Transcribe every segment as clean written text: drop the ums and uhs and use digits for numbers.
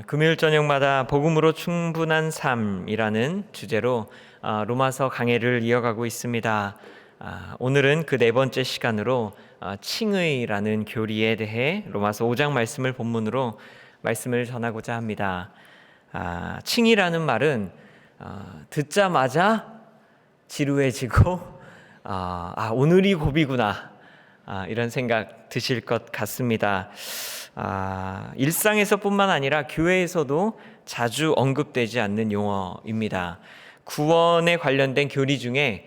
금요일 저녁마다 복음으로 충분한 삶이라는 주제로 로마서 강해를 이어가고 있습니다. 오늘은 그 네 번째 시간으로 칭의라는 교리에 대해 로마서 5장 말씀을 본문으로 말씀을 전하고자 합니다. 칭의라는 말은 듣자마자 지루해지고 오늘이 고비구나 이런 생각 드실 것 같습니다. 일상에서뿐만 아니라 교회에서도 자주 언급되지 않는 용어입니다. 구원에 관련된 교리 중에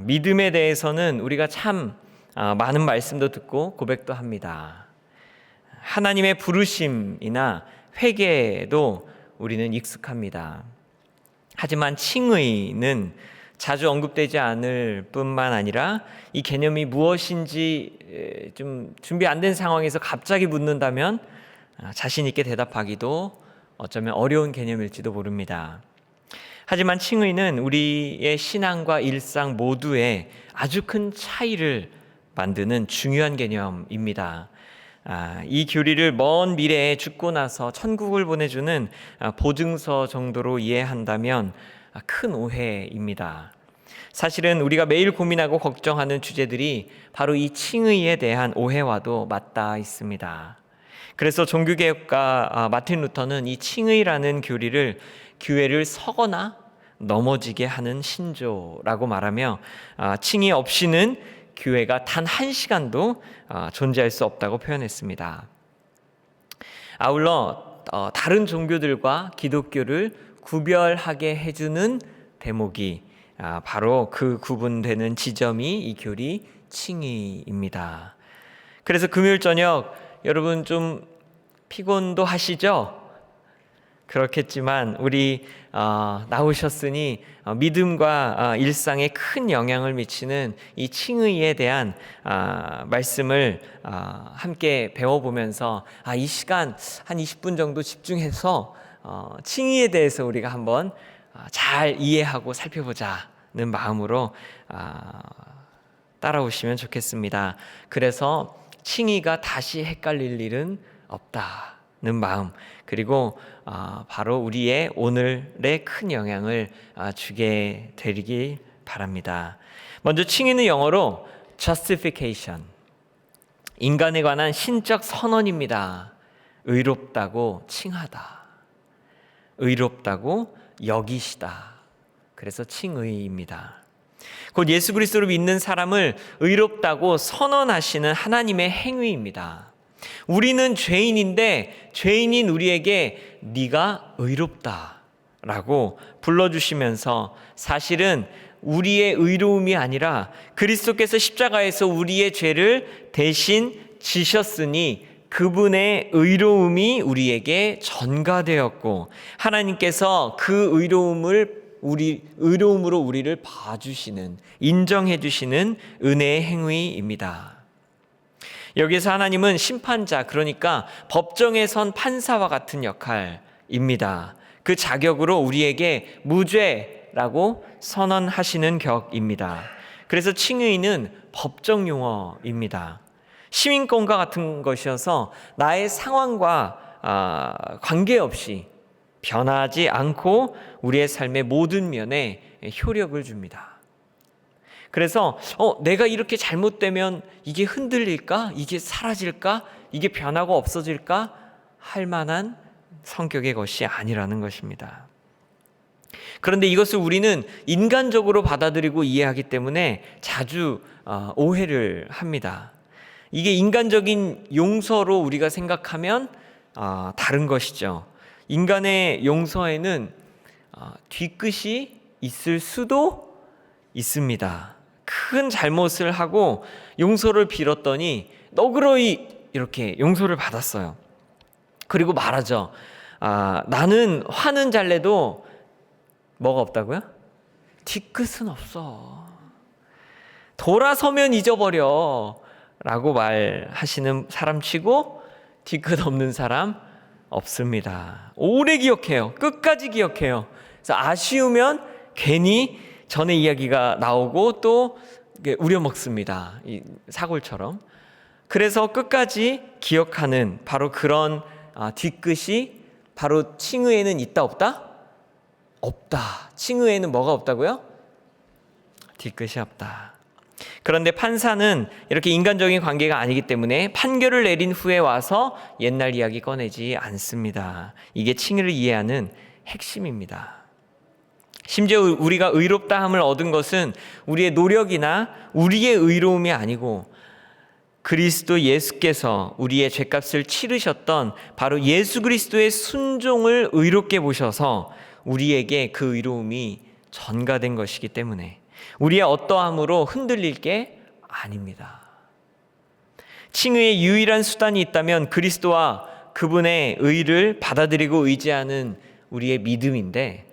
믿음에 대해서는 우리가 참 많은 말씀도 듣고 고백도 합니다. 하나님의 부르심이나 회개도 우리는 익숙합니다. 하지만 칭의는 자주 언급되지 않을 뿐만 아니라 이 개념이 무엇인지 좀 준비 안 된 상황에서 갑자기 묻는다면 자신 있게 대답하기도 어쩌면 어려운 개념일지도 모릅니다. 하지만 칭의는 우리의 신앙과 일상 모두에 아주 큰 차이를 만드는 중요한 개념입니다. 이 교리를 먼 미래에 죽고 나서 천국을 보내주는 보증서 정도로 이해한다면 큰 오해입니다. 사실은 우리가 매일 고민하고 걱정하는 주제들이 바로 이 칭의에 대한 오해와도 맞닿아 있습니다. 그래서 종교개혁가 마틴 루터는 이 칭의라는 교리를 교회를 서거나 넘어지게 하는 신조라고 말하며 칭의 없이는 교회가 단 한 시간도 존재할 수 없다고 표현했습니다. 아울러 다른 종교들과 기독교를 구별하게 해주는 대목이 바로 그 구분되는 지점이 이 교리 칭의입니다. 그래서 금요일 저녁 여러분 좀 피곤도 하시죠? 그렇겠지만 우리 나오셨으니 믿음과 일상에 큰 영향을 미치는 이 칭의에 대한 말씀을 함께 배워보면서 이 시간 한 20분 정도 집중해서 칭의에 대해서 우리가 한번 잘 이해하고 살펴보자는 마음으로 따라오시면 좋겠습니다. 그래서 칭의가 다시 헷갈릴 일은 없다는 마음, 그리고 바로 우리의 오늘에 큰 영향을 주게 되길 바랍니다. 먼저 칭의는 영어로 justification, 인간에 관한 신적 선언입니다. 의롭다고 칭하다, 의롭다고 여기시다. 그래서 칭의입니다. 곧 예수 그리스도를 믿는 사람을 의롭다고 선언하시는 하나님의 행위입니다. 우리는 죄인인데 죄인인 우리에게 네가 의롭다라고 불러주시면서 사실은 우리의 의로움이 아니라 그리스도께서 십자가에서 우리의 죄를 대신 지셨으니 그분의 의로움이 우리에게 전가되었고 하나님께서 그 의로움으로 우리를 봐주시는, 인정해 주시는 은혜의 행위입니다. 여기서 하나님은 심판자, 그러니까 법정에 선 판사와 같은 역할입니다. 그 자격으로 우리에게 무죄라고 선언하시는 격입니다. 그래서 칭의는 법정 용어입니다. 시민권과 같은 것이어서 나의 상황과 관계없이 변하지 않고 우리의 삶의 모든 면에 효력을 줍니다. 그래서 내가 이렇게 잘못되면 이게 흔들릴까? 이게 사라질까? 이게 변하고 없어질까? 할 만한 성격의 것이 아니라는 것입니다. 그런데 이것을 우리는 인간적으로 받아들이고 이해하기 때문에 자주 오해를 합니다. 이게 인간적인 용서로 우리가 생각하면 다른 것이죠. 인간의 용서에는 뒤끝이 있을 수도 있습니다. 큰 잘못을 하고 용서를 빌었더니 너그러이 이렇게 용서를 받았어요. 그리고 말하죠. 나는 화는 잘 내도 뭐가 없다고요? 뒤끝은 없어. 돌아서면 잊어버려 라고 말하시는 사람 치고 뒤끝 없는 사람 없습니다. 오래 기억해요. 끝까지 기억해요. 그래서 아쉬우면 괜히 전의 이야기가 나오고 또 우려먹습니다. 이 사골처럼. 그래서 끝까지 기억하는 바로 그런 뒤끝이 바로 칭의에는 있다 없다? 없다. 칭의에는 뭐가 없다고요? 뒤끝이 없다. 그런데 판사는 이렇게 인간적인 관계가 아니기 때문에 판결을 내린 후에 와서 옛날 이야기 꺼내지 않습니다. 이게 칭의를 이해하는 핵심입니다. 심지어 우리가 의롭다함을 얻은 것은 우리의 노력이나 우리의 의로움이 아니고 그리스도 예수께서 우리의 죄값을 치르셨던 바로 예수 그리스도의 순종을 의롭게 보셔서 우리에게 그 의로움이 전가된 것이기 때문에 우리의 어떠함으로 흔들릴 게 아닙니다. 칭의의 유일한 수단이 있다면 그리스도와 그분의 의를 받아들이고 의지하는 우리의 믿음인데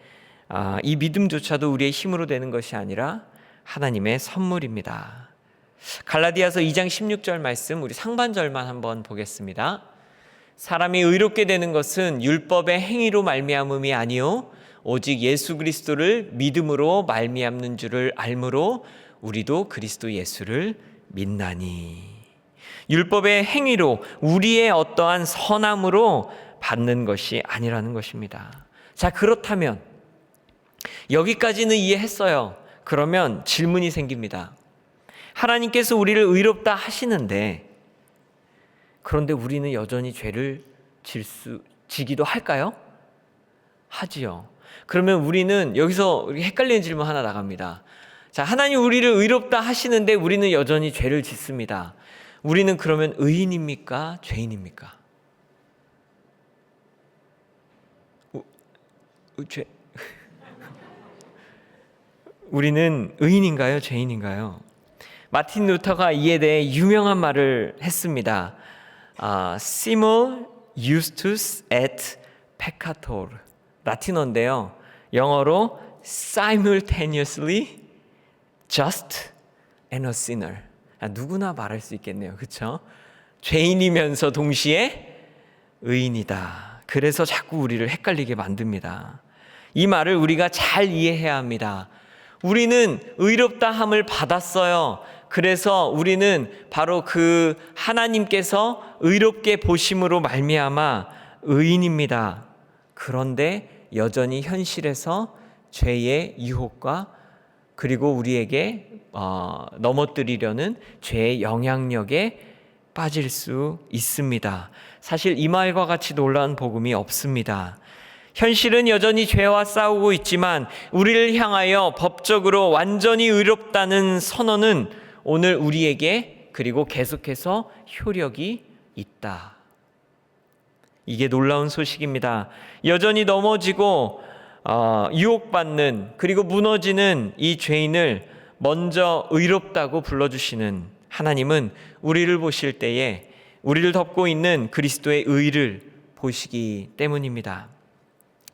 이 믿음조차도 우리의 힘으로 되는 것이 아니라 하나님의 선물입니다. 갈라디아서 2장 16절 말씀 우리 상반절만 한번 보겠습니다. 사람이 의롭게 되는 것은 율법의 행위로 말미암음이 아니요 오직 예수 그리스도를 믿음으로 말미암는 줄을 알므로 우리도 그리스도 예수를 믿나니. 율법의 행위로 우리의 어떠한 선함으로 받는 것이 아니라는 것입니다. 자, 그렇다면 여기까지는 이해했어요. 그러면 질문이 생깁니다. 하나님께서 우리를 의롭다 하시는데 그런데 우리는 여전히 죄를 지기도 할까요? 하지요. 그러면 우리는 여기서 헷갈리는 질문 하나 나갑니다. 자, 하나님 우리를 의롭다 하시는데 우리는 여전히 죄를 짓습니다. 우리는 그러면 의인입니까? 죄인입니까? 우리는 의인인가요? 죄인인가요? 마틴 루터가 이에 대해 유명한 말을 했습니다. Simul justus et peccator. 라틴어인데요. 영어로 simultaneously just and a sinner. 누구나 말할 수 있겠네요. 그렇죠? 죄인이면서 동시에 의인이다. 그래서 자꾸 우리를 헷갈리게 만듭니다. 이 말을 우리가 잘 이해해야 합니다. 우리는 의롭다함을 받았어요. 그래서 우리는 바로 그 하나님께서 의롭게 보심으로 말미암아 의인입니다. 그런데 여전히 현실에서 죄의 유혹과 그리고 우리에게 넘어뜨리려는 죄의 영향력에 빠질 수 있습니다. 사실 이 말과 같이 놀라운 복음이 없습니다. 현실은 여전히 죄와 싸우고 있지만 우리를 향하여 법적으로 완전히 의롭다는 선언은 오늘 우리에게 그리고 계속해서 효력이 있다. 이게 놀라운 소식입니다. 여전히 넘어지고 유혹받는 그리고 무너지는 이 죄인을 먼저 의롭다고 불러주시는 하나님은 우리를 보실 때에 우리를 덮고 있는 그리스도의 의를 보시기 때문입니다.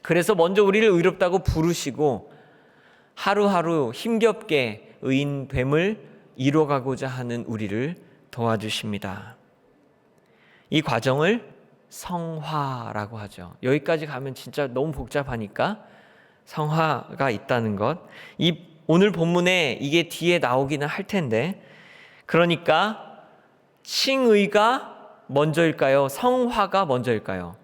그래서 먼저 우리를 의롭다고 부르시고 하루하루 힘겹게 의인됨을 이뤄가고자 하는 우리를 도와주십니다. 이 과정을 성화라고 하죠. 여기까지 가면 진짜 너무 복잡하니까 성화가 있다는 것. 오늘 본문에 이게 뒤에 나오기는 할 텐데 그러니까 칭의가 먼저일까요? 성화가 먼저일까요?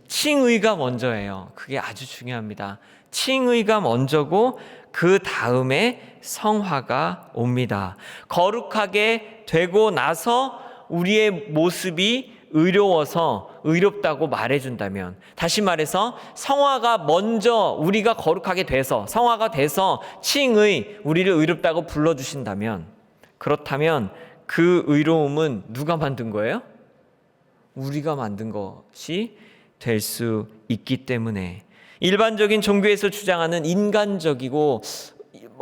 칭의가 먼저예요. 그게 아주 중요합니다. 칭의가 먼저고 그 다음에 성화가 옵니다. 거룩하게 되고 나서 우리의 모습이 의로워서 의롭다고 말해준다면, 다시 말해서 성화가 먼저 우리가 거룩하게 돼서 성화가 돼서 칭의 우리를 의롭다고 불러주신다면, 그렇다면 그 의로움은 누가 만든 거예요? 우리가 만든 것이 될 수 있기 때문에 일반적인 종교에서 주장하는 인간적이고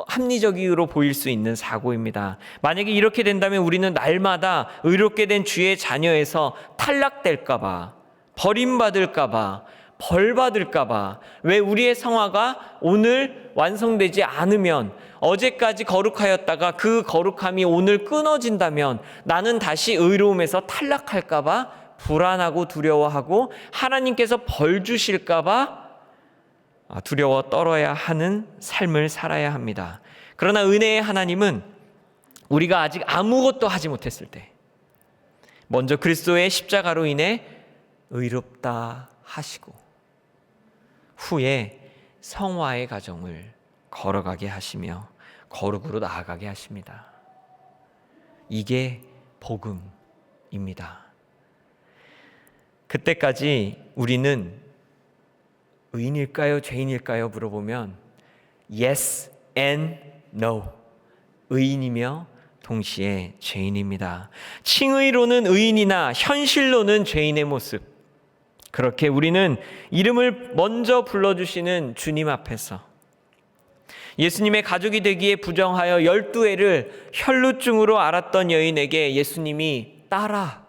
합리적으로 보일 수 있는 사고입니다. 만약에 이렇게 된다면 우리는 날마다 의롭게 된 주의 자녀에서 탈락될까봐, 버림받을까봐, 벌받을까봐, 왜 우리의 성화가 오늘 완성되지 않으면, 어제까지 거룩하였다가 그 거룩함이 오늘 끊어진다면 나는 다시 의로움에서 탈락할까봐 불안하고 두려워하고 하나님께서 벌 주실까봐 두려워 떨어야 하는 삶을 살아야 합니다. 그러나 은혜의 하나님은 우리가 아직 아무것도 하지 못했을 때 먼저 그리스도의 십자가로 인해 의롭다 하시고 후에 성화의 가정을 걸어가게 하시며 거룩으로 나아가게 하십니다. 이게 복음입니다. 그때까지 우리는 의인일까요? 죄인일까요? 물어보면 yes and no. 의인이며 동시에 죄인입니다. 칭의로는 의인이나 현실로는 죄인의 모습. 그렇게 우리는 이름을 먼저 불러주시는 주님 앞에서 예수님의 가족이 되기에 부정하여 12해를 혈루증으로 앓았던 여인에게 예수님이 따라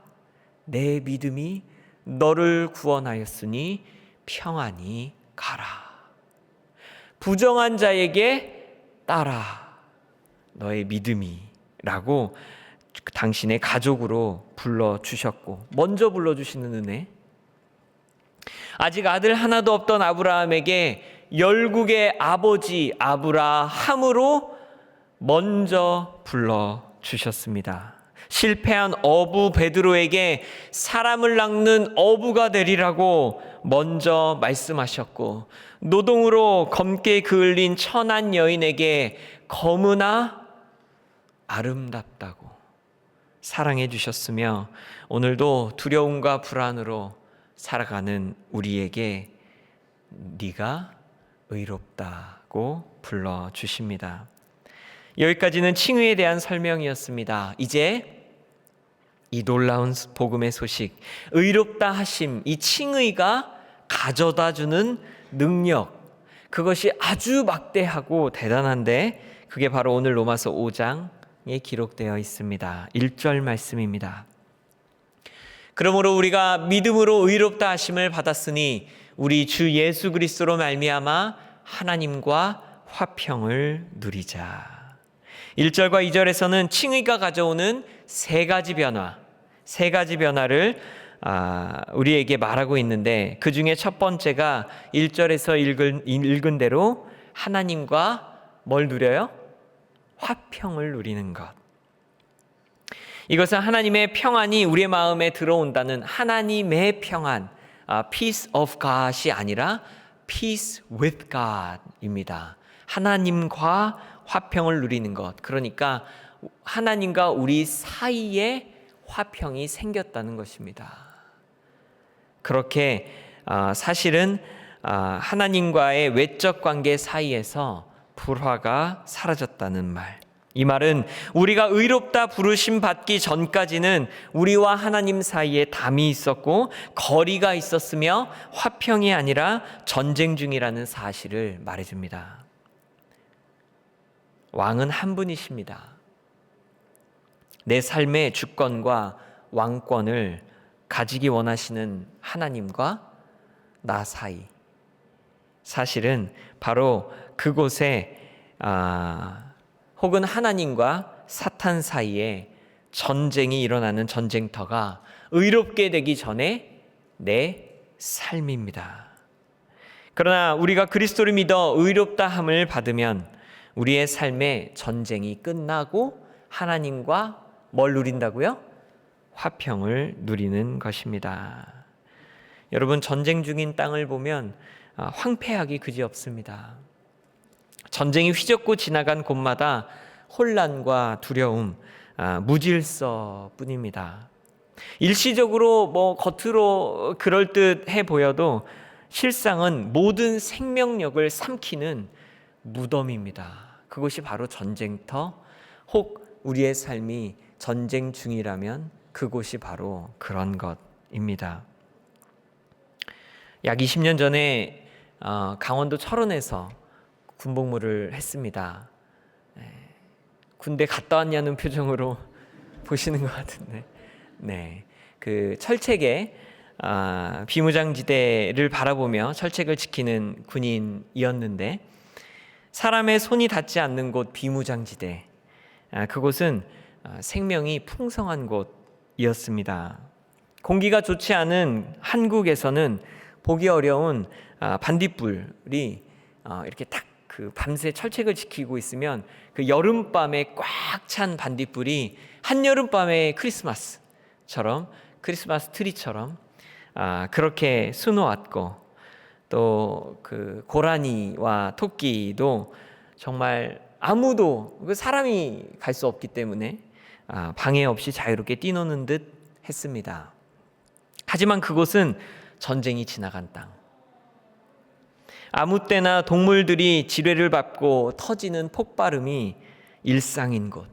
내 믿음이 너를 구원하였으니 평안히 가라. 부정한 자에게 따라 너의 믿음이 라고 당신의 가족으로 불러주셨고 먼저 불러주시는 은혜. 아직 아들 하나도 없던 아브라함에게 열국의 아버지 아브라함으로 먼저 불러주셨습니다. 실패한 어부 베드로에게 사람을 낚는 어부가 되리라고 먼저 말씀하셨고 노동으로 검게 그을린 천한 여인에게 검으나 아름답다고 사랑해 주셨으며 오늘도 두려움과 불안으로 살아가는 우리에게 네가 의롭다고 불러주십니다. 여기까지는 칭의에 대한 설명이었습니다. 이제 이 놀라운 복음의 소식, 의롭다 하심, 이 칭의가 가져다 주는 능력, 그것이 아주 막대하고 대단한데 그게 바로 오늘 로마서 5장에 기록되어 있습니다. 1절 말씀입니다. 그러므로 우리가 믿음으로 의롭다 하심을 받았으니 우리 주 예수 그리스도로 말미암아 하나님과 화평을 누리자. 1절과 2절에서는 칭의가 가져오는 세 가지 변화를 우리에게 말하고 있는데 그 중에 첫 번째가 1절에서 읽은 대로 하나님과 뭘 누려요? 화평을 누리는 것. 이것은 하나님의 평안이 우리의 마음에 들어온다는 하나님의 평안, peace of God이 아니라 peace with God입니다. 하나님과 화평을 누리는 것. 그러니까 하나님과 우리 사이에 화평이 생겼다는 것입니다. 그렇게 사실은 하나님과의 외적 관계 사이에서 불화가 사라졌다는 말. 이 말은 우리가 의롭다 부르심 받기 전까지는 우리와 하나님 사이에 담이 있었고 거리가 있었으며 화평이 아니라 전쟁 중이라는 사실을 말해줍니다. 왕은 한 분이십니다. 내 삶의 주권과 왕권을 가지기 원하시는 하나님과 나 사이, 사실은 바로 그곳에 혹은 하나님과 사탄 사이에 전쟁이 일어나는 전쟁터가 의롭게 되기 전에 내 삶입니다. 그러나 우리가 그리스도를 믿어 의롭다함을 받으면 우리의 삶의 전쟁이 끝나고 하나님과 뭘 누린다고요? 화평을 누리는 것입니다. 여러분, 전쟁 중인 땅을 보면 황폐하기 그지없습니다. 전쟁이 휘젓고 지나간 곳마다 혼란과 두려움, 무질서뿐입니다. 일시적으로 겉으로 그럴듯해 보여도 실상은 모든 생명력을 삼키는 무덤입니다. 그것이 바로 전쟁터, 혹 우리의 삶이 전쟁 중이라면 그곳이 바로 그런 것입니다. 약 20년 전에 강원도 철원에서 군복무를 했습니다. 군대 갔다 왔냐는 표정으로 보시는 것 같은데, 네, 그 철책에 비무장지대를 바라보며 철책을 지키는 군인이었는데 사람의 손이 닿지 않는 곳 비무장지대, 그곳은 생명이 풍성한 곳이었습니다. 공기가 좋지 않은 한국에서는 보기 어려운 반딧불이 이렇게 딱 그 밤새 철책을 지키고 있으면 그 여름밤에 꽉 찬 반딧불이 한여름밤의 크리스마스 트리처럼 그렇게 수놓았고, 또 그 고라니와 토끼도 정말 아무도, 사람이 갈 수 없기 때문에 방해 없이 자유롭게 뛰노는 듯 했습니다. 하지만 그곳은 전쟁이 지나간 땅, 아무 때나 동물들이 지뢰를 밟고 터지는 폭발음이 일상인 곳,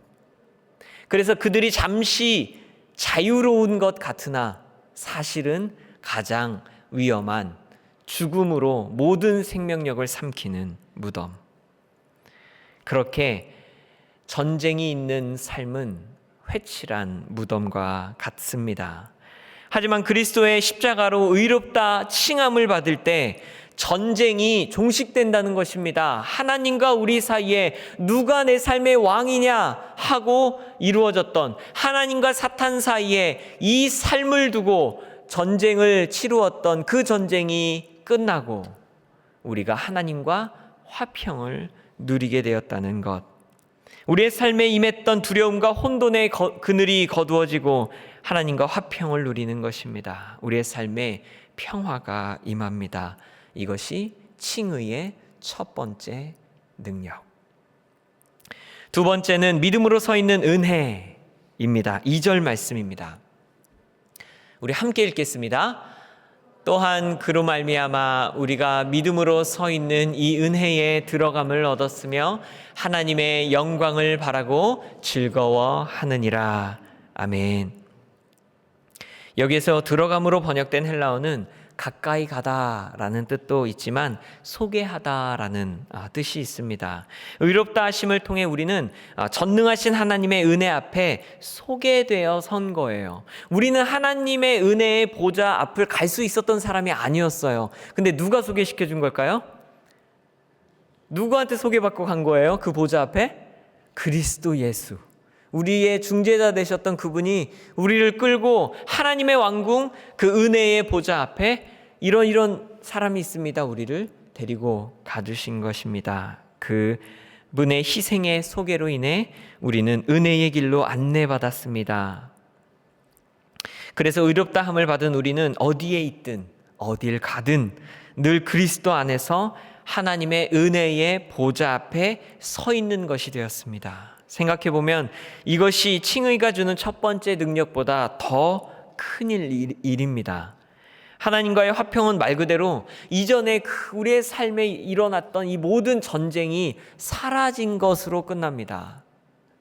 그래서 그들이 잠시 자유로운 것 같으나 사실은 가장 위험한 죽음으로 모든 생명력을 삼키는 무덤. 그렇게 전쟁이 있는 삶은 회칠한 무덤과 같습니다. 하지만 그리스도의 십자가로 의롭다 칭함을 받을 때 전쟁이 종식된다는 것입니다. 하나님과 우리 사이에 누가 내 삶의 왕이냐 하고 이루어졌던, 하나님과 사탄 사이에 이 삶을 두고 전쟁을 치루었던 그 전쟁이 끝나고 우리가 하나님과 화평을 누리게 되었다는 것. 우리의 삶에 임했던 두려움과 혼돈의 그늘이 거두어지고 하나님과 화평을 누리는 것입니다. 우리의 삶에 평화가 임합니다. 이것이 칭의의 첫 번째 능력. 두 번째는 믿음으로 서 있는 은혜입니다. 2절 말씀입니다. 우리 함께 읽겠습니다. 또한 그로 말미암아 우리가 믿음으로 서 있는 이 은혜에 들어감을 얻었으며 하나님의 영광을 바라고 즐거워하느니라. 아멘. 여기에서 들어감으로 번역된 헬라어는 가까이 가다라는 뜻도 있지만 소개하다라는 뜻이 있습니다. 의롭다 하심을 통해 우리는 전능하신 하나님의 은혜 앞에 소개되어 선 거예요. 우리는 하나님의 은혜의 보좌 앞을 갈 수 있었던 사람이 아니었어요. 근데 누가 소개시켜 준 걸까요? 누구한테 소개받고 간 거예요? 그 보좌 앞에? 그리스도 예수. 우리의 중재자 되셨던 그분이 우리를 끌고 하나님의 왕궁, 그 은혜의 보좌 앞에 이런 사람이 있습니다. 우리를 데리고 가주신 것입니다. 그 분의 희생의 소개로 인해 우리는 은혜의 길로 안내받았습니다. 그래서 의롭다함을 받은 우리는 어디에 있든 어딜 가든 늘 그리스도 안에서 하나님의 은혜의 보좌 앞에 서 있는 것이 되었습니다. 생각해보면 이것이 칭의가 주는 첫 번째 능력보다 더 큰 일입니다. 하나님과의 화평은 말 그대로 이전에 우리의 삶에 일어났던 이 모든 전쟁이 사라진 것으로 끝납니다.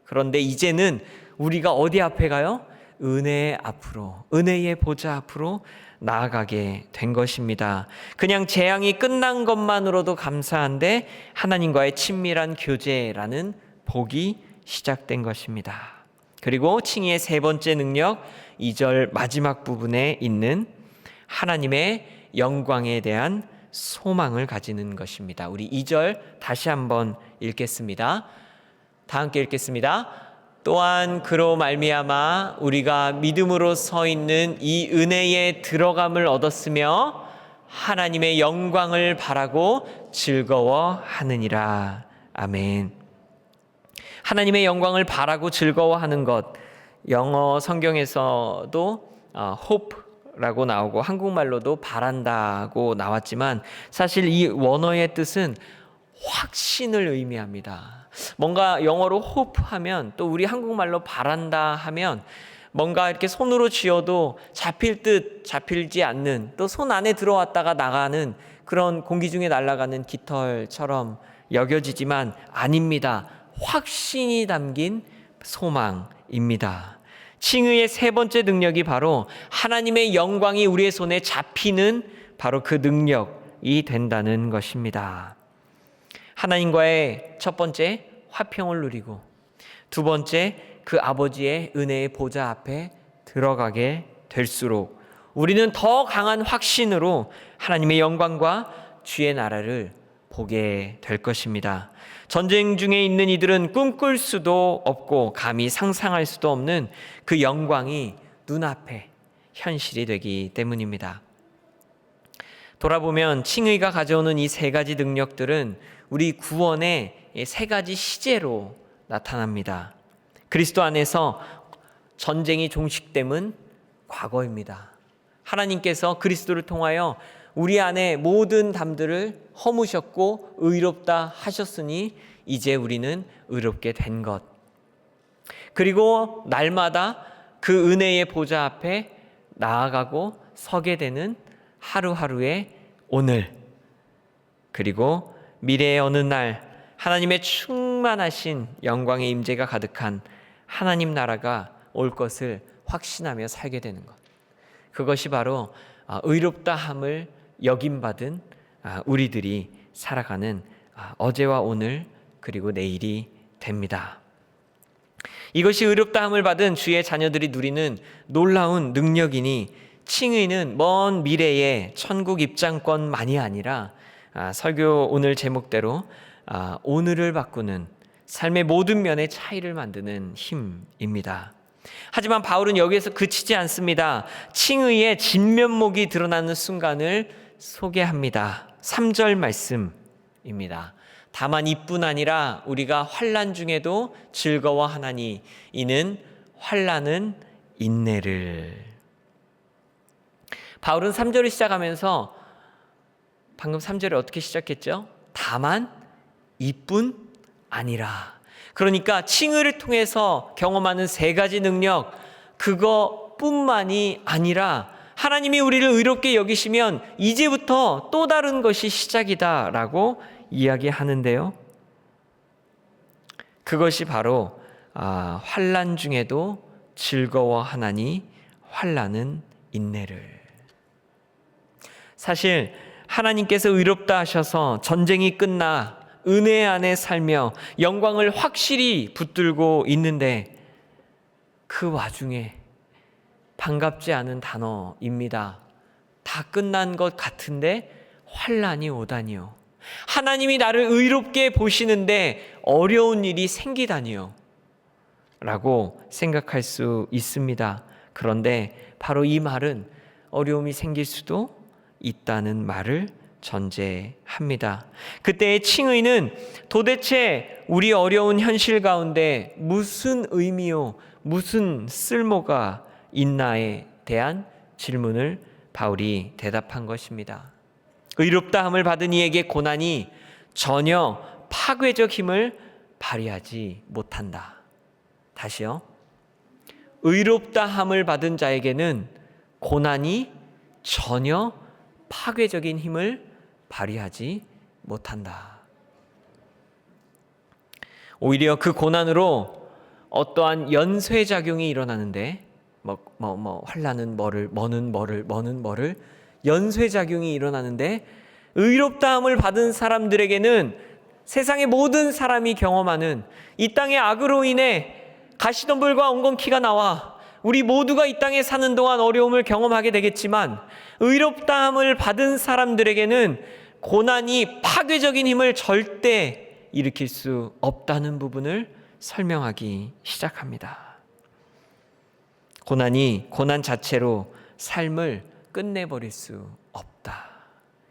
그런데 이제는 우리가 어디 앞에 가요? 은혜 앞으로, 은혜의 보좌 앞으로 나아가게 된 것입니다. 그냥 재앙이 끝난 것만으로도 감사한데 하나님과의 친밀한 교제라는 복이 시작된 것입니다. 그리고 칭의의 세 번째 능력, 2절 마지막 부분에 있는 하나님의 영광에 대한 소망을 가지는 것입니다. 우리 2절 다시 한번 읽겠습니다. 다 함께 읽겠습니다. 또한 그로 말미암아 우리가 믿음으로 서 있는 이 은혜에 들어감을 얻었으며 하나님의 영광을 바라고 즐거워하느니라. 아멘. 하나님의 영광을 바라고 즐거워하는 것, 영어 성경에서도 hope라고 나오고 한국말로도 바란다고 나왔지만 사실 이 원어의 뜻은 확신을 의미합니다. 뭔가 영어로 hope 하면 또 우리 한국말로 바란다 하면 뭔가 이렇게 손으로 쥐어도 잡힐 듯 잡히지 않는, 또 손 안에 들어왔다가 나가는 그런 공기 중에 날아가는 깃털처럼 여겨지지만 아닙니다. 확신이 담긴 소망입니다. 칭의의 세 번째 능력이 바로 하나님의 영광이 우리의 손에 잡히는 바로 그 능력이 된다는 것입니다. 하나님과의 첫 번째 화평을 누리고 두 번째 그 아버지의 은혜의 보좌 앞에 들어가게 될수록 우리는 더 강한 확신으로 하나님의 영광과 주의 나라를 보게 될 것입니다. 전쟁 중에 있는 이들은 꿈꿀 수도 없고 감히 상상할 수도 없는 그 영광이 눈앞에 현실이 되기 때문입니다. 돌아보면 칭의가 가져오는 이 세 가지 능력들은 우리 구원의 세 가지 시제로 나타납니다. 그리스도 안에서 전쟁이 종식됨은 과거입니다. 하나님께서 그리스도를 통하여 우리 안에 모든 담들을 허무셨고 의롭다 하셨으니 이제 우리는 의롭게 된 것. 그리고 날마다 그 은혜의 보좌 앞에 나아가고 서게 되는 하루하루의 오늘, 그리고 미래의 어느 날 하나님의 충만하신 영광의 임재가 가득한 하나님 나라가 올 것을 확신하며 살게 되는 것. 그것이 바로 의롭다함을 여김받은 우리들이 살아가는 어제와 오늘 그리고 내일이 됩니다. 이것이 의롭다함을 받은 주의 자녀들이 누리는 놀라운 능력이니 칭의는 먼 미래의 천국 입장권만이 아니라 설교 오늘 제목대로 오늘을 바꾸는 삶의 모든 면의 차이를 만드는 힘입니다. 하지만 바울은 여기에서 그치지 않습니다. 칭의의 진면목이 드러나는 순간을 소개합니다. 3절 말씀입니다. 다만 이뿐 아니라 우리가 환난 중에도 즐거워하나니 이는 환난은 인내를. 바울은 3절을 시작하면서 방금 3절에 어떻게 시작했죠? 다만 이뿐 아니라. 그러니까 칭의를 통해서 경험하는 세 가지 능력, 그것뿐만이 아니라 하나님이 우리를 의롭게 여기시면 이제부터 또 다른 것이 시작이다라고 이야기하는데요. 그것이 바로 환난 중에도 즐거워하나니 환난은 인내를. 사실 하나님께서 의롭다 하셔서 전쟁이 끝나 은혜 안에 살며 영광을 확실히 붙들고 있는데 그 와중에 반갑지 않은 단어입니다. 다 끝난 것 같은데 환난이 오다니요. 하나님이 나를 의롭게 보시는데 어려운 일이 생기다니요 라고 생각할 수 있습니다. 그런데 바로 이 말은 어려움이 생길 수도 있다는 말을 전제합니다. 그때의 칭의는 도대체 우리 어려운 현실 가운데 무슨 의미요, 무슨 쓸모가 있나에 대한 질문을 바울이 대답한 것입니다. 의롭다함을 받은 이에게 고난이 전혀 파괴적 힘을 발휘하지 못한다. 다시요. 의롭다함을 받은 자에게는 고난이 전혀 파괴적인 힘을 발휘하지 못한다. 오히려 그 고난으로 어떠한 연쇄작용이 일어나는데 환난은 뭐를 연쇄작용이 일어나는데 의롭다함을 받은 사람들에게는 세상의 모든 사람이 경험하는 이 땅의 악으로 인해 가시덤불과 엉겅퀴가 나와 우리 모두가 이 땅에 사는 동안 어려움을 경험하게 되겠지만 의롭다함을 받은 사람들에게는 고난이 파괴적인 힘을 절대 일으킬 수 없다는 부분을 설명하기 시작합니다. 고난이 고난 자체로 삶을 끝내버릴 수 없다.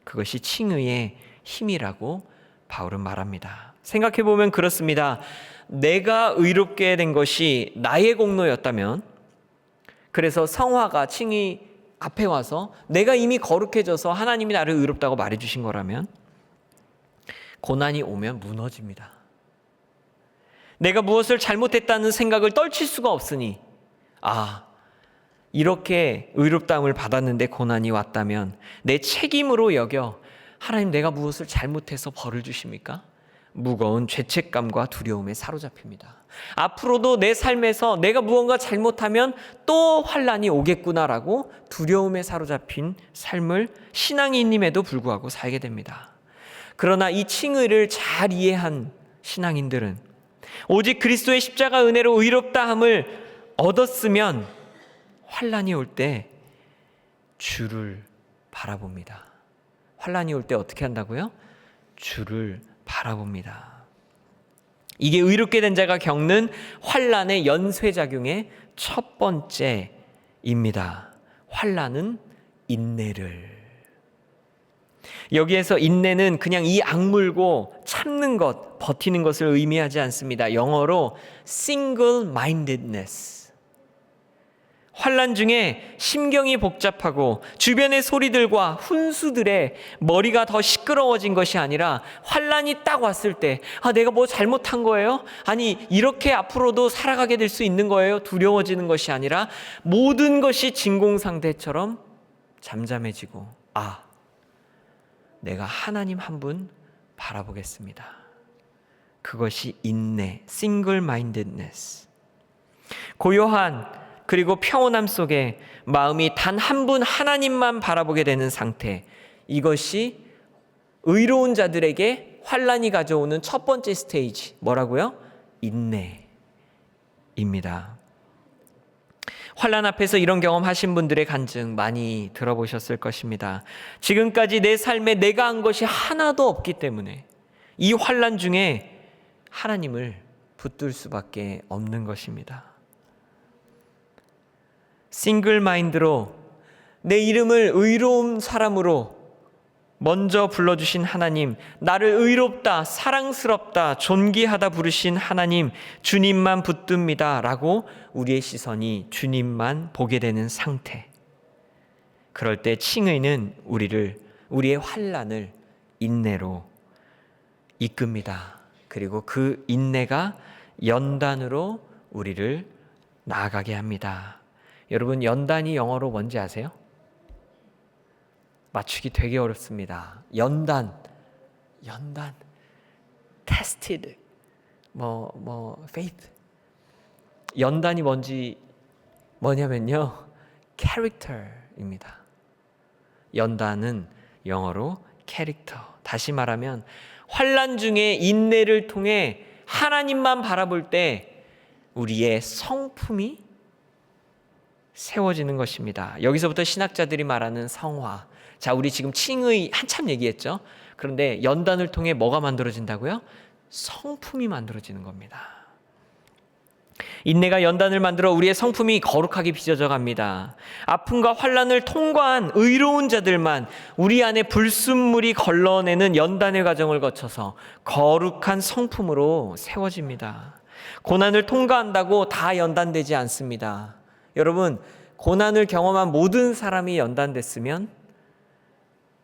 그것이 칭의의 힘이라고 바울은 말합니다. 생각해보면 그렇습니다. 내가 의롭게 된 것이 나의 공로였다면, 그래서 성화가 칭의 앞에 와서 내가 이미 거룩해져서 하나님이 나를 의롭다고 말해주신 거라면 고난이 오면 무너집니다. 내가 무엇을 잘못했다는 생각을 떨칠 수가 없으니 이렇게 의롭다함을 받았는데 고난이 왔다면 내 책임으로 여겨 하나님 내가 무엇을 잘못해서 벌을 주십니까? 무거운 죄책감과 두려움에 사로잡힙니다. 앞으로도 내 삶에서 내가 무언가 잘못하면 또 환난이 오겠구나라고 두려움에 사로잡힌 삶을 신앙인임에도 불구하고 살게 됩니다. 그러나 이 칭의를 잘 이해한 신앙인들은 오직 그리스도의 십자가 은혜로 의롭다함을 얻었으면 환난이 올 때 주를 바라봅니다. 환난이 올 때 어떻게 한다고요? 주를 바라봅니다. 이게 의롭게 된 자가 겪는 환난의 연쇄작용의 첫 번째입니다. 환난은 인내를. 여기에서 인내는 그냥 이 악물고 참는 것, 버티는 것을 의미하지 않습니다. 영어로 single-mindedness. 환난 중에 심경이 복잡하고 주변의 소리들과 훈수들에 머리가 더 시끄러워진 것이 아니라 환난이 딱 왔을 때 내가 뭐 잘못한 거예요? 아니 이렇게 앞으로도 살아가게 될 수 있는 거예요? 두려워지는 것이 아니라 모든 것이 진공상태처럼 잠잠해지고 내가 하나님 한 분 바라보겠습니다. 그것이 인내, single mindedness. 고요한 그리고 평온함 속에 마음이 단 한 분 하나님만 바라보게 되는 상태, 이것이 의로운 자들에게 환난이 가져오는 첫 번째 스테이지, 뭐라고요? 인내입니다. 환난 앞에서 이런 경험하신 분들의 간증 많이 들어보셨을 것입니다. 지금까지 내 삶에 내가 한 것이 하나도 없기 때문에 이 환난 중에 하나님을 붙들 수밖에 없는 것입니다. 싱글 마인드로 내 이름을 의로운 사람으로 먼저 불러주신 하나님, 나를 의롭다, 사랑스럽다, 존귀하다 부르신 하나님, 주님만 붙듭니다 라고 우리의 시선이 주님만 보게 되는 상태. 그럴 때 칭의는 우리의 환난을 인내로 이끕니다. 그리고 그 인내가 연단으로 우리를 나아가게 합니다. 여러분, 연단이 영어로 뭔지 아세요? 맞추기 되게 어렵습니다. 연단, tested, faith. 연단이 뭐냐면요, character입니다. 연단은 영어로 캐릭터. 다시 말하면 환난 중에 인내를 통해 하나님만 바라볼 때 우리의 성품이 세워지는 것입니다. 여기서부터 신학자들이 말하는 성화. 자, 우리 지금 칭의 한참 얘기했죠. 그런데 연단을 통해 뭐가 만들어진다고요? 성품이 만들어지는 겁니다. 인내가 연단을 만들어 우리의 성품이 거룩하게 빚어져 갑니다. 아픔과 환난을 통과한 의로운 자들만 우리 안에 불순물이 걸러내는 연단의 과정을 거쳐서 거룩한 성품으로 세워집니다. 고난을 통과한다고 다 연단되지 않습니다. 여러분, 고난을 경험한 모든 사람이 연단됐으면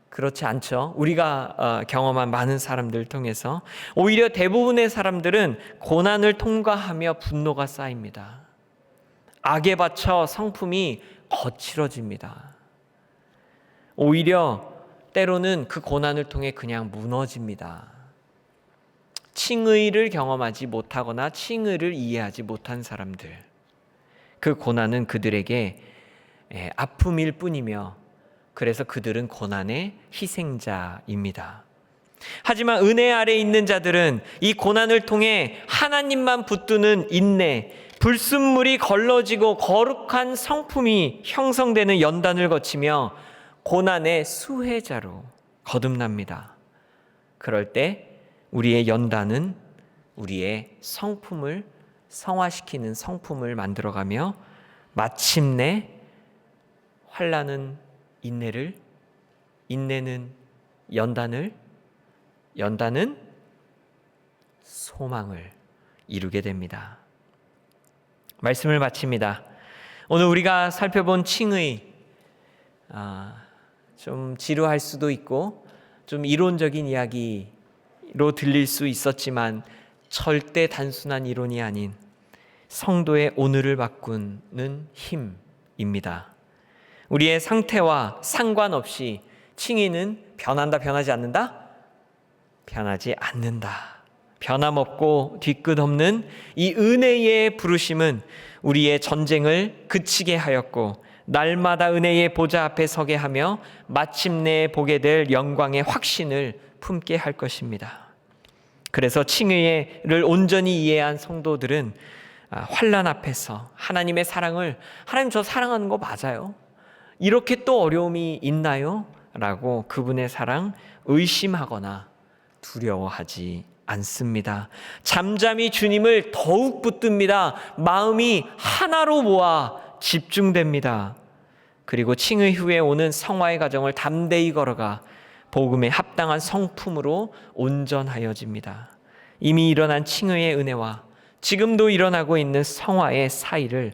그렇지 않죠. 우리가 경험한 많은 사람들을 통해서 오히려 대부분의 사람들은 고난을 통과하며 분노가 쌓입니다. 악에 받쳐 성품이 거칠어집니다. 오히려 때로는 그 고난을 통해 그냥 무너집니다. 칭의를 경험하지 못하거나 칭의를 이해하지 못한 사람들, 그 고난은 그들에게 아픔일 뿐이며 그래서 그들은 고난의 희생자입니다. 하지만 은혜 아래 있는 자들은 이 고난을 통해 하나님만 붙드는 인내, 불순물이 걸러지고 거룩한 성품이 형성되는 연단을 거치며 고난의 수혜자로 거듭납니다. 그럴 때 우리의 연단은 우리의 성품을 성화시키는 성품을 만들어가며 마침내 환난은 인내를, 인내는 연단을, 연단은 소망을 이루게 됩니다. 말씀을 마칩니다. 오늘 우리가 살펴본 칭의, 좀 지루할 수도 있고 좀 이론적인 이야기로 들릴 수 있었지만 절대 단순한 이론이 아닌 성도의 오늘을 바꾸는 힘입니다. 우리의 상태와 상관없이 칭의는 변한다, 변하지 않는다? 변하지 않는다. 변함없고 뒤끝 없는 이 은혜의 부르심은 우리의 전쟁을 그치게 하였고 날마다 은혜의 보좌 앞에 서게 하며 마침내 보게 될 영광의 확신을 품게 할 것입니다. 그래서 칭의를 온전히 이해한 성도들은 환난 앞에서 하나님의 사랑을, 하나님 저 사랑하는 거 맞아요? 이렇게 또 어려움이 있나요? 라고 그분의 사랑 의심하거나 두려워하지 않습니다. 잠잠히 주님을 더욱 붙듭니다. 마음이 하나로 모아 집중됩니다. 그리고 칭의 후에 오는 성화의 과정을 담대히 걸어가 복음에 합당한 성품으로 온전하여집니다. 이미 일어난 칭의의 은혜와 지금도 일어나고 있는 성화의 사이를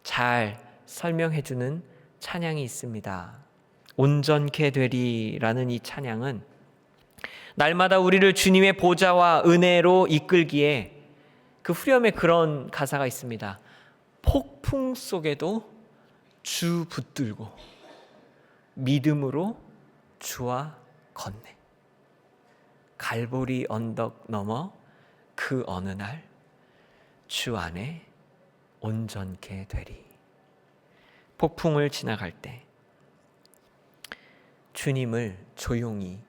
잘 설명해주는 찬양이 있습니다. 온전케 되리라는 이 찬양은 날마다 우리를 주님의 보좌와 은혜로 이끌기에 그 후렴에 그런 가사가 있습니다. 폭풍 속에도 주 붙들고 믿음으로 주와 걷네. 갈보리 언덕 넘어 그 어느 날 주 안에 온전케 되리. 폭풍을 지나갈 때 주님을 조용히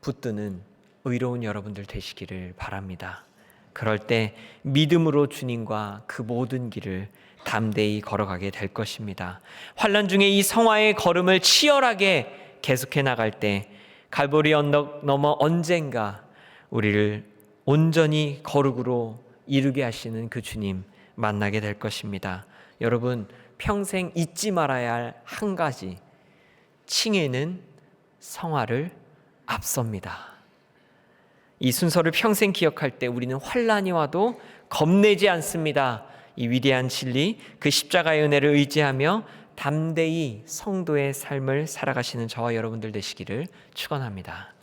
붙드는 의로운 여러분들 되시기를 바랍니다. 그럴 때 믿음으로 주님과 그 모든 길을 담대히 걸어가게 될 것입니다. 환난 중에 이 성화의 걸음을 치열하게 계속해 나갈 때 갈보리 언덕 넘어 언젠가 우리를 온전히 거룩으로 이루게 하시는 그 주님 만나게 될 것입니다. 여러분, 평생 잊지 말아야 할 한 가지, 칭에는 성화를 앞섭니다. 이 순서를 평생 기억할 때 우리는 환난이 와도 겁내지 않습니다. 이 위대한 진리, 그 십자가의 은혜를 의지하며 담대히 성도의 삶을 살아가시는 저와 여러분들 되시기를 축원합니다.